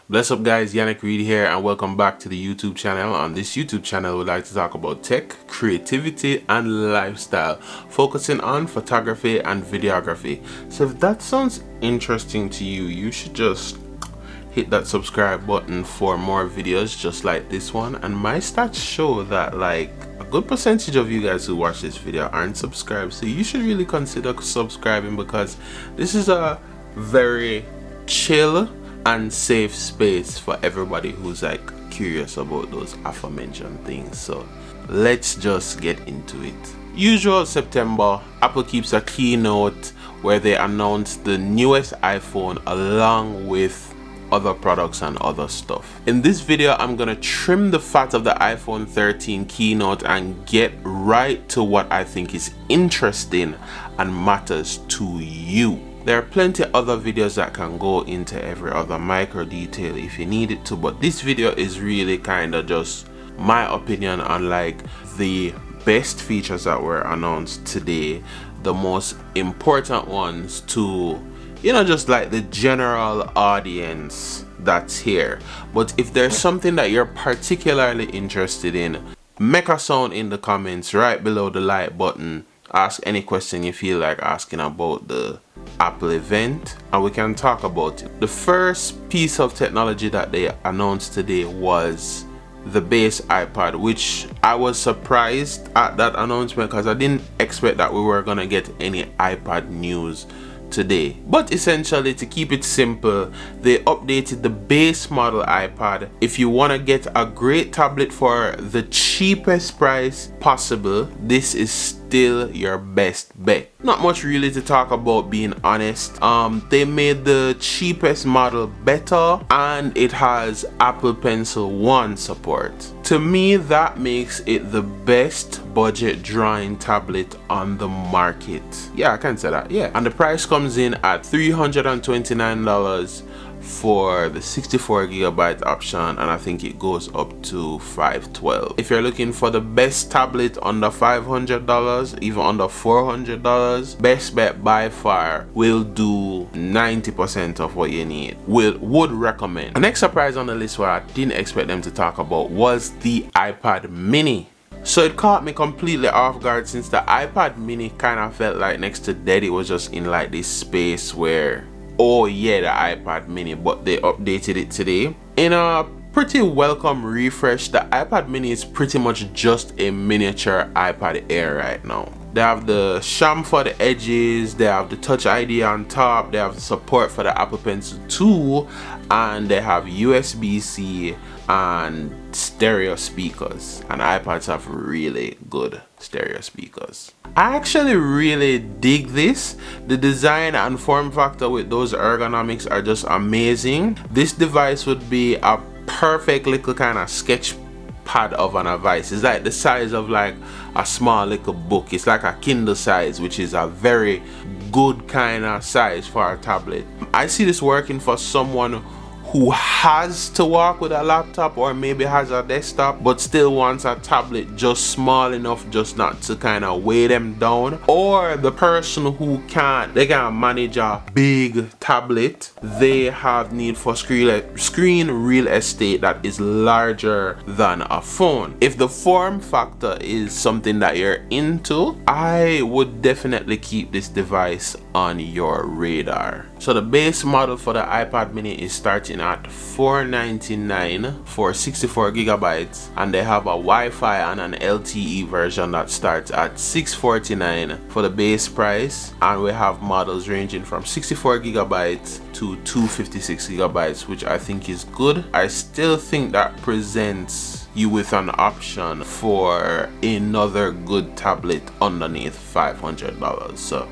Bless up guys, Yannick Reed here and welcome back to the YouTube channel. On this YouTube channel we like to talk about tech, creativity and lifestyle, focusing on photography and videography. So if that sounds interesting to you, you should just hit that subscribe button for more videos just like this one. And my stats show that like a good percentage of you guys who watch this video aren't subscribed, so you should really consider subscribing because this is a very chill and safe space for everybody who's like curious about those aforementioned things. So let's just get into it. Usual September, Apple keeps a keynote where they announce the newest iPhone along with other products and other stuff. In this video I'm gonna trim the fat of the iPhone 13 keynote and get right to what I think is interesting and matters to you. There are plenty other videos that can go into every other micro detail if you need it to, but this video is really kind of just my opinion on like the best features that were announced today, the most important ones to, you know, just like the general audience that's here. But if there's something that you're particularly interested in, make a sound in the comments right below the like button. Ask any question you feel like asking about the Apple event and we can talk about it. The first piece of technology that they announced today was the base iPad, which I was surprised at that announcement because I didn't expect that we were gonna get any iPad news today. But essentially, to keep it simple, they updated the base model iPad. If you want to get a great tablet for the cheapest price possible, this is still your best bet. Not much really to talk about, being honest. They made the cheapest model better and it has Apple Pencil 1 support. To me, that makes it the best budget drawing tablet on the market. Yeah, I can say that, yeah. And the price comes in at $329 for the 64GB option, and I think it goes up to $512. If you're looking for the best tablet under $500, even under $400, best bet by far will do 90% of what you need. Would recommend. The next surprise on the list where I didn't expect them to talk about was the iPad mini. So it caught me completely off guard since the iPad mini kind of felt like next to dead. It was just in like this space where, oh yeah, the iPad mini, but they updated it today in a pretty welcome refresh. The iPad mini is pretty much just a miniature iPad Air right now. They have the sham for the edges, they have the Touch ID on top, they have the support for the Apple Pencil 2, and they have USB-C and stereo speakers, and iPads have really good stereo speakers. I actually really dig this. The design and form factor with those ergonomics are just amazing. This device would be a perfect little kind of sketch pad of an device. It's like the size of like a small little book. It's like a Kindle size, which is a very good kind of size for a tablet. I see this working for someone who has to work with a laptop or maybe has a desktop but still wants a tablet just small enough just not to kind of weigh them down, or the person who can't manage a big tablet. They have need for screen real estate that is larger than a phone. If the form factor is something that you're into, I would definitely keep this device on your radar. So the base model for the iPad mini is starting at $499 for 64GB, and they have a Wi-Fi and an LTE version that starts at $649 for the base price, and we have models ranging from 64GB to 256GB, which I think is good. I still think that presents you with an option for another good tablet underneath $500, so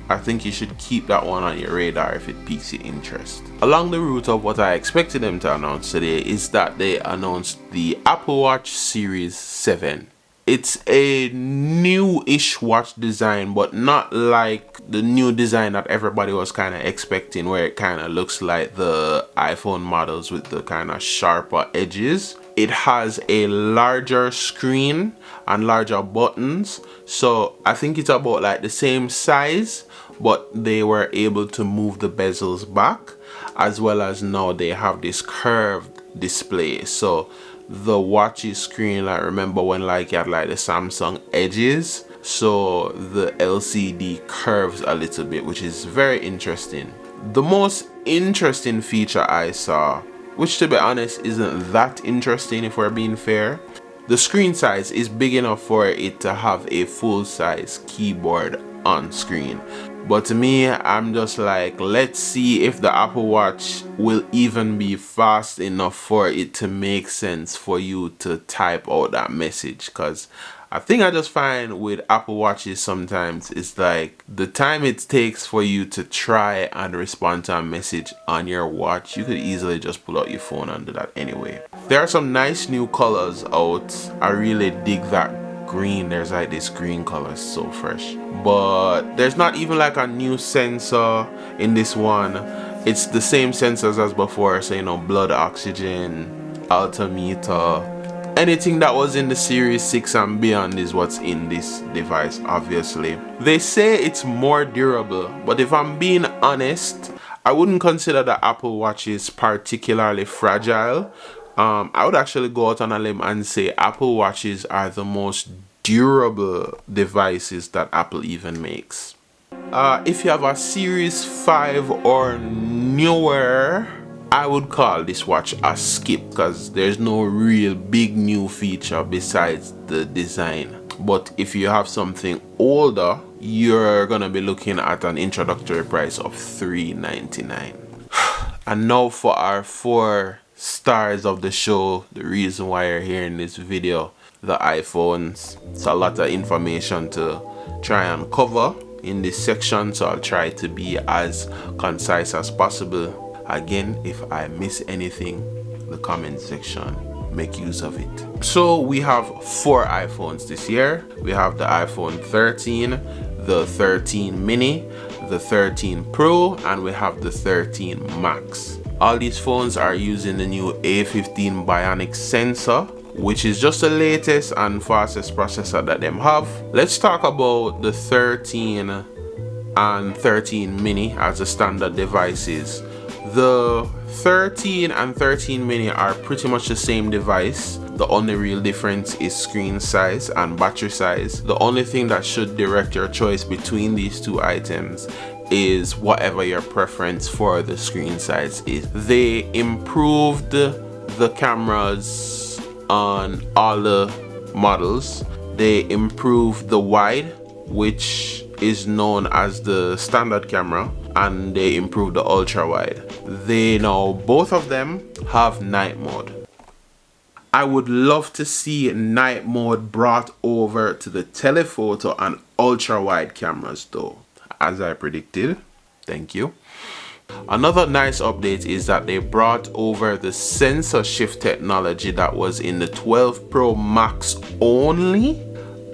I think you should keep that one on your radar if it piques your interest. Along the route of what I expected them to announce today is that they announced the Apple Watch Series 7. It's a new-ish watch design, but not like the new design that everybody was kind of expecting, where it kind of looks like the iPhone models with the kind of sharper edges. It has a larger screen and larger buttons, so I think it's about like the same size, but they were able to move the bezels back. as well as now they have this curved display. So the watch's screen, like remember when like you had like the Samsung edges, so the LCD curves a little bit, which is very interesting. The most interesting feature I saw, which to be honest isn't that interesting if we're being fair, the screen size is big enough for it to have a full-size keyboard on screen. But to me, I'm just like, let's see if the Apple Watch will even be fast enough for it to make sense for you to type out that message. Because I think I just find with Apple Watches sometimes it's like the time it takes for you to try and respond to a message on your watch, you could easily just pull out your phone and do that anyway. There are some nice new colors out. I really dig that green. There's like this green color, so fresh. But there's not even like a new sensor in this one. It's the same sensors as before, so you know, blood oxygen, altimeter, anything that was in the Series 6 and beyond is what's in this device, obviously. They say it's more durable, but if I'm being honest, I wouldn't consider the Apple Watches particularly fragile. I would actually go out on a limb and say Apple Watches are the most durable devices that Apple even makes. If you have a Series 5 or newer, I would call this watch a skip because there's no real big new feature besides the design. But if you have something older, you're gonna be looking at an introductory price of $399. And now for our 4 stars of the show, the reason why you're hearing this video, the iPhones. It's a lot of information to try and cover in this section, so I'll try to be as concise as possible. Again, if I miss anything, the comment section, make use of it. So we have 4 iPhones this year. We have the iPhone 13, the 13 mini, the 13 Pro, and we have the 13 Max. All these phones are using the new A15 Bionic sensor, which is just the latest and fastest processor that them have. Let's talk about the 13 and 13 mini as the standard devices. The 13 and 13 mini are pretty much the same device. The only real difference is screen size and battery size. The only thing that should direct your choice between these two items is whatever your preference for the screen size is. They improved the cameras on all the models. They improved the wide, which is known as the standard camera, and they improved the ultra wide. They now, both of them have night mode. I would love to see night mode brought over to the telephoto and ultra wide cameras though, as I predicted. Thank you. Another nice update is that they brought over the sensor shift technology that was in the 12 Pro Max only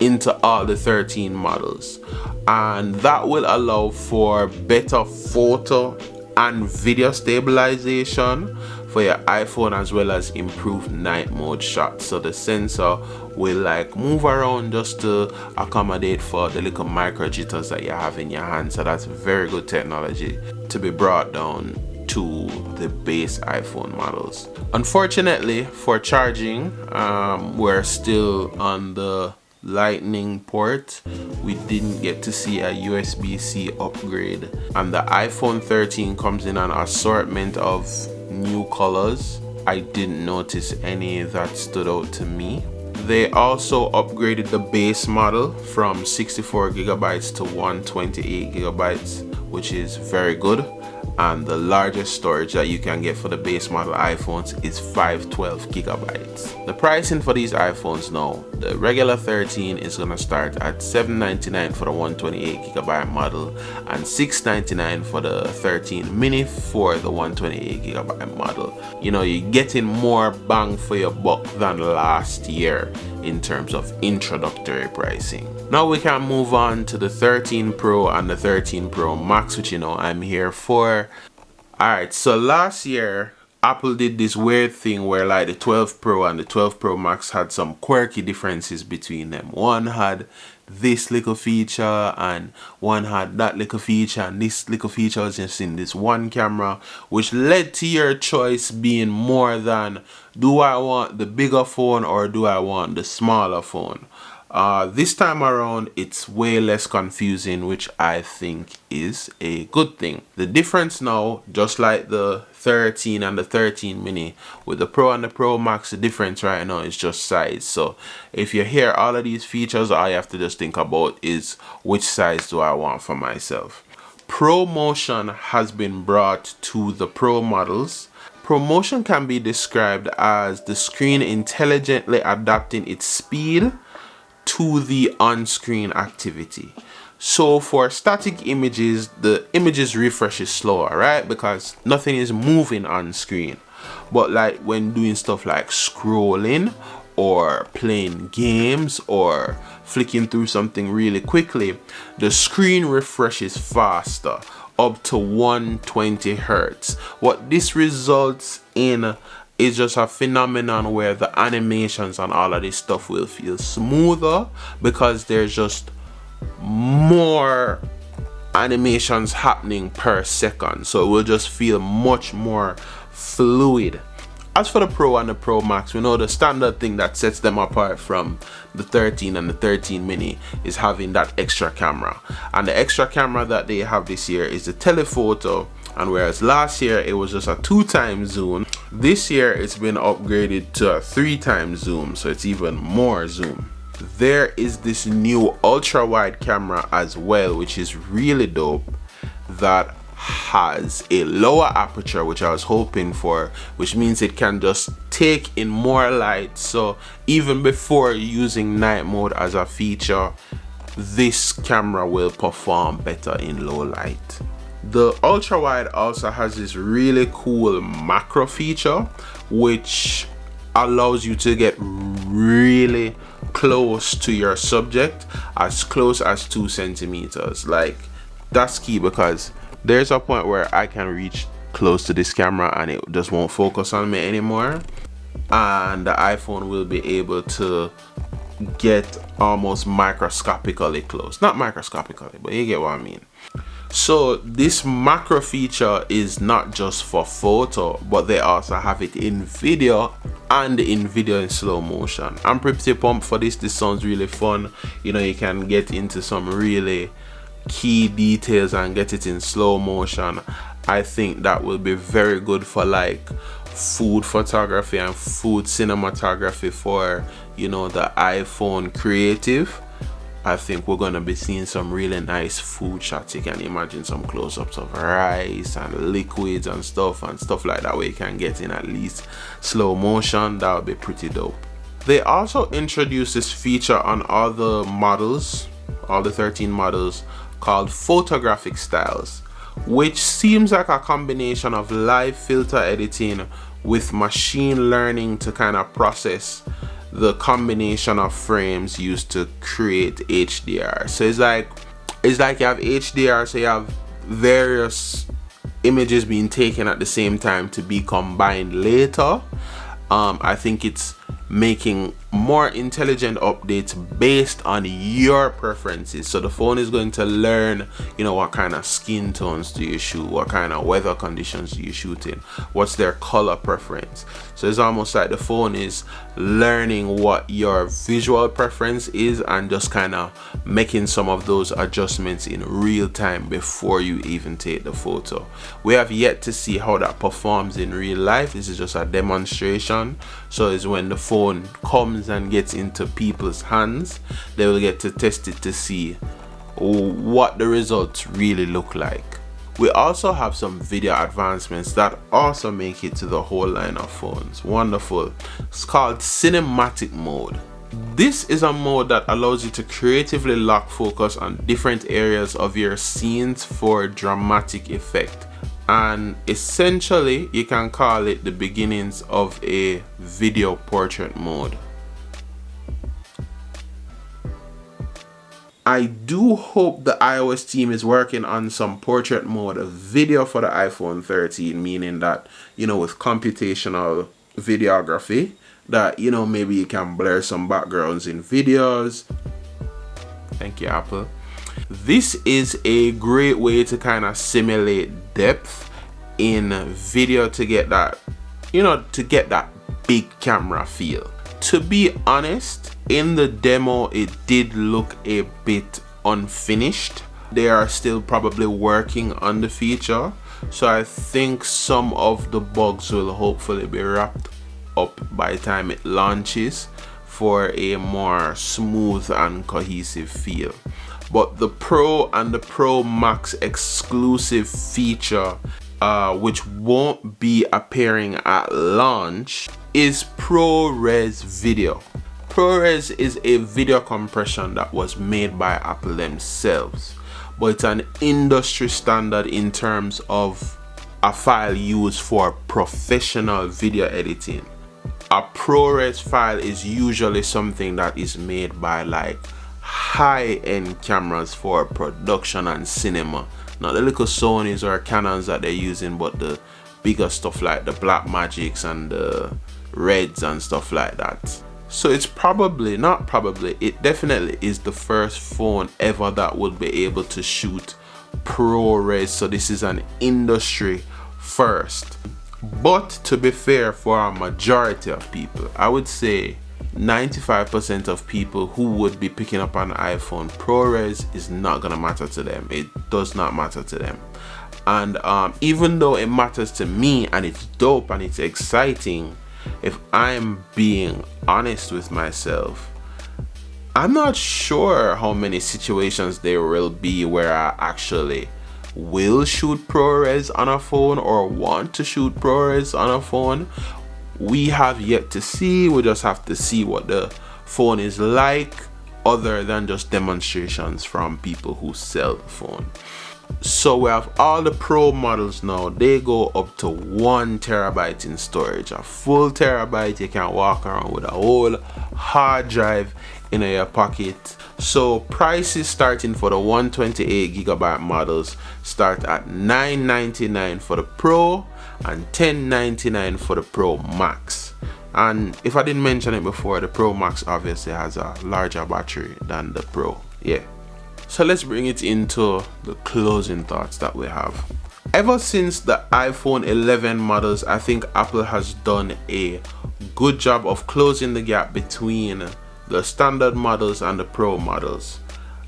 into all the 13 models, and that will allow for better photo and video stabilization for your iPhone, as well as improved night mode shots. So the sensor will like move around just to accommodate for the little micro jitters that you have in your hand. So that's very good technology to be brought down to the base iPhone models. Unfortunately for charging, we're still on the Lightning port. We didn't get to see a USB-C upgrade, and the iPhone 13 comes in an assortment of new colors. I didn't notice any that stood out to me. They also upgraded the base model from 64 gigabytes to 128 gigabytes, which is very good. And the largest storage that you can get for the base model iPhones is 512 gigabytes. The pricing for these iPhones now, the regular 13 is gonna start at $799 for the 128 gigabyte model and $699 for the 13 mini for the 128 gigabyte model. You know, you're getting more bang for your buck than last year in terms of introductory pricing. Now we can move on to the 13 Pro and the 13 Pro Max, which you know I'm here for. Alright, so last year Apple did this weird thing where like the 12 Pro and the 12 Pro Max had some quirky differences between them. One had this little feature and one had that little feature, and this little feature was just in this one camera, which led to your choice being more than, do I want the bigger phone or do I want the smaller phone? This time around it's way less confusing, which I think is a good thing. The difference now, just like the 13 and the 13 mini, with the Pro and the Pro Max, the difference right now is just size. So if you hear all of these features, all you have to just think about is which size do I want for myself. ProMotion has been brought to the Pro models. ProMotion can be described as the screen intelligently adapting its speed to the on-screen activity. So for static images, the images refresh is slower, right? Because nothing is moving on screen. But like when doing stuff like scrolling or playing games or flicking through something really quickly, the screen refreshes faster, up to 120 Hertz. What this results in is just a phenomenon where the animations and all of this stuff will feel smoother because there's just more animations happening per second, so it will just feel much more fluid. As for the Pro and the Pro Max, we know the standard thing that sets them apart from the 13 and the 13 mini is having that extra camera, and the extra camera that they have this year is the telephoto. And whereas last year it was just a 2x zoom, this year it's been upgraded to a 3x zoom, so it's even more zoom. There is this new ultra wide camera as well, which is really dope, that has a lower aperture, which I was hoping for, which means it can just take in more light. So even before using night mode as a feature, this camera will perform better in low light. The ultra wide also has this really cool macro feature, which allows you to get really close to your subject, as close as 2 centimeters. Like, that's key, because there's a point where I can reach close to this camera and it just won't focus on me anymore, and the iPhone will be able to get almost microscopically close. Not microscopically, but you get what I mean. So this macro feature is not just for photo, but they also have it in video, and in video in slow motion. I'm pretty pumped for this. This sounds really fun. You know, you can get into some really key details and get it in slow motion. I think that will be very good for like food photography and food cinematography for, you know, the iPhone creative. I think we're gonna be seeing some really nice food shots. You can imagine some close-ups of rice and liquids and stuff like that, where you can get in at least slow motion. That would be pretty dope. They also introduced this feature on all the models, all the 13 models, called photographic styles, which seems like a combination of live filter editing with machine learning to kind of process the combination of frames used to create HDR. So it's like you have HDR, so you have various images being taken at the same time to be combined later. I think it's making more intelligent updates based on your preferences. So the phone is going to learn, you know, what kind of skin tones do you shoot, what kind of weather conditions do you shoot in, what's their color preference. So it's almost like the phone is learning what your visual preference is and just kind of making some of those adjustments in real time before you even take the photo. We have yet to see how that performs in real life. This is just a demonstration. So it's when the phone comes and gets into people's hands, they will get to test it to see what the results really look like. We also have some video advancements that also make it to the whole line of phones. Wonderful. It's called cinematic mode. This is a mode that allows you to creatively lock focus on different areas of your scenes for dramatic effect. And essentially, you can call it the beginnings of a video portrait mode. I do hope the iOS team is working on some portrait mode video for the iPhone 13, meaning that, you know, with computational videography, that, you know, maybe you can blur some backgrounds in videos. Thank you, Apple. This is a great way to kind of simulate depth in video to get that, you know, to get that big camera feel. To be honest, in the demo it did look a bit unfinished. They are still probably working on the feature, so I think some of the bugs will hopefully be wrapped up by the time it launches for a more smooth and cohesive feel. But the Pro and the Pro Max exclusive feature, which won't be appearing at launch, is ProRes video. ProRes is a video compression that was made by Apple themselves, but it's an industry standard in terms of a file used for professional video editing. A ProRes file is usually something that is made by like high-end cameras for production and cinema, not the little Sonys or Canons that they're using, but the bigger stuff like the Blackmagics and the Reds and stuff like that. So it's probably, not probably, it definitely is the first phone ever that would be able to shoot ProRes, so this is an industry first. But to be fair, for a majority of people, I would say 95% of people who would be picking up an iPhone, ProRes is not gonna matter to them. It does not matter to them. And even though it matters to me and it's dope and it's exciting, if I'm being honest with myself, I'm not sure how many situations there will be where I actually will shoot ProRes on a phone or want to shoot ProRes on a phone. We have yet to see. We just have to see what the phone is like, other than just demonstrations from people who sell the phone. So we have all the Pro models now. They go up to 1 terabyte in storage. A full terabyte, you can walk around with a whole hard drive in your pocket. So prices starting for the 128 gigabyte models start at $999 for the Pro and $1099 for the Pro Max. And if I didn't mention it before, the Pro Max obviously has a larger battery than the Pro. Yeah. So let's bring it into the closing thoughts that we have. Ever since the iPhone 11 models, I think Apple has done a good job of closing the gap between the standard models and the Pro models.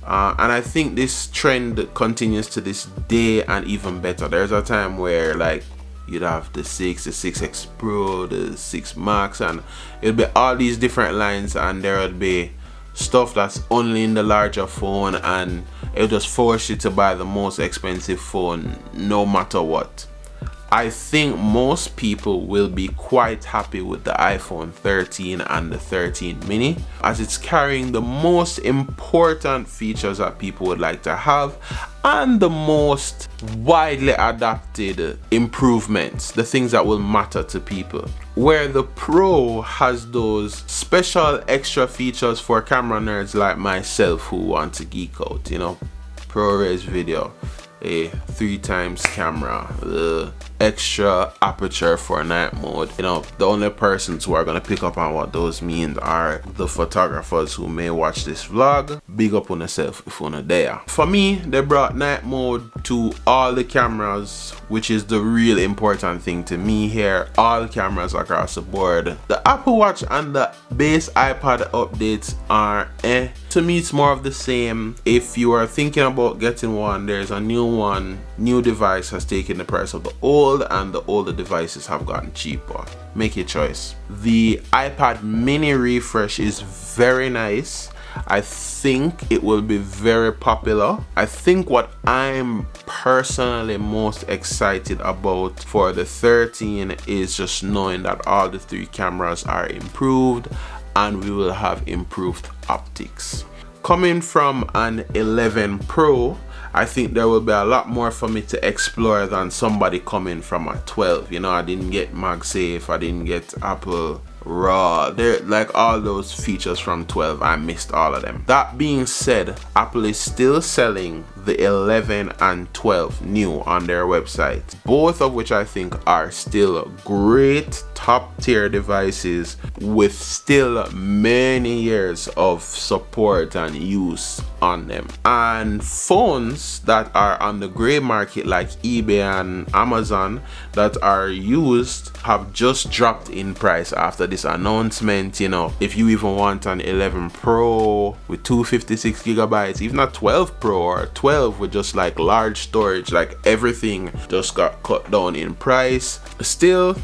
And I think this trend continues to this day and even better. There's a time where like you'd have the 6, the 6X Pro, the 6 Max, and it'll be all these different lines, and there would be stuff that's only in the larger phone, and it'll just force you to buy the most expensive phone no matter what. I think most people will be quite happy with the iPhone 13 and the 13 mini, as it's carrying the most important features that people would like to have and the most widely adapted improvements, the things that will matter to people. Where the Pro has those special extra features for camera nerds like myself who want to geek out, you know, ProRes video, a 3x camera, extra aperture for night mode. You know, the only persons who are gonna pick up on what those mean are the photographers who may watch this vlog. Big up on yourself if you're not there. For me, they brought night mode to all the cameras, which is the real important thing to me here. All cameras across the board. The Apple Watch and the base iPad updates are to me it's more of the same. If you are thinking about getting one, there's a new device has taken the price of the old, and the older devices have gotten cheaper. Make your choice. The iPad mini refresh is very nice. I think it will be very popular. I think what I'm personally most excited about for the 13 is just knowing that all the 3 cameras are improved and we will have improved optics. Coming from an 11 Pro, I think there will be a lot more for me to explore than somebody coming from a 12. You know, I didn't get MagSafe, I didn't get Apple raw. They're like all those features from 12. I missed all of them. That being said, Apple is still selling the 11 and 12 new on their website, both of which I think are still great top tier devices with still many years of support and use on them. And phones that are on the gray market like eBay and Amazon that are used have just dropped in price after this announcement. You know, if you even want an 11 Pro with 256 gigabytes, even a 12 Pro or a 12 with just like large storage, like everything just got cut down in price. Still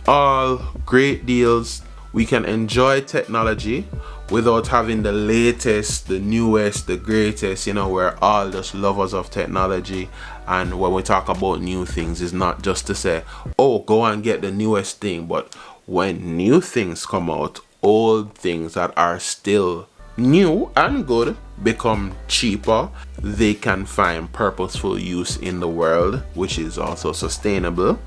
all great deals. We can enjoy technology without having the latest, the newest, the greatest. You know, we're all just lovers of technology, and when we talk about new things, it's not just to say, oh, go and get the newest thing, but when new things come out, old things that are still new and good become cheaper. They can find purposeful use in the world, which is also sustainable.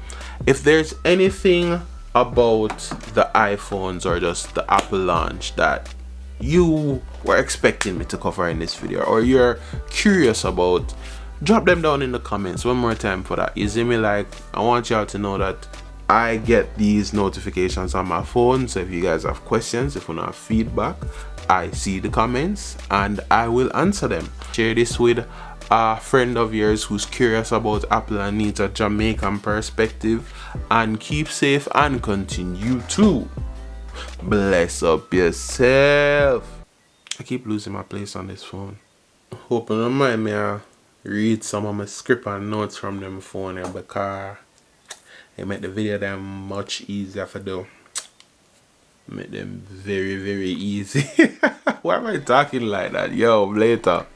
If there's anything about the iPhones or just the Apple launch that you were expecting me to cover in this video, or you're curious about, drop them down in the comments. One more time for that. You see me, like, I want y'all to know that I get these notifications on my phone. So if you guys have questions, if you have feedback, I see the comments and I will answer them. Share this with a friend of yours who's curious about Apple and needs a Jamaican perspective. And keep safe and continue to bless up yourself. I keep losing my place on this phone. Hope you don't mind me read some of my script and notes from them phone here, because it make the video them much easier for do. Make them very, very easy. Why am I talking like that? Yo, later.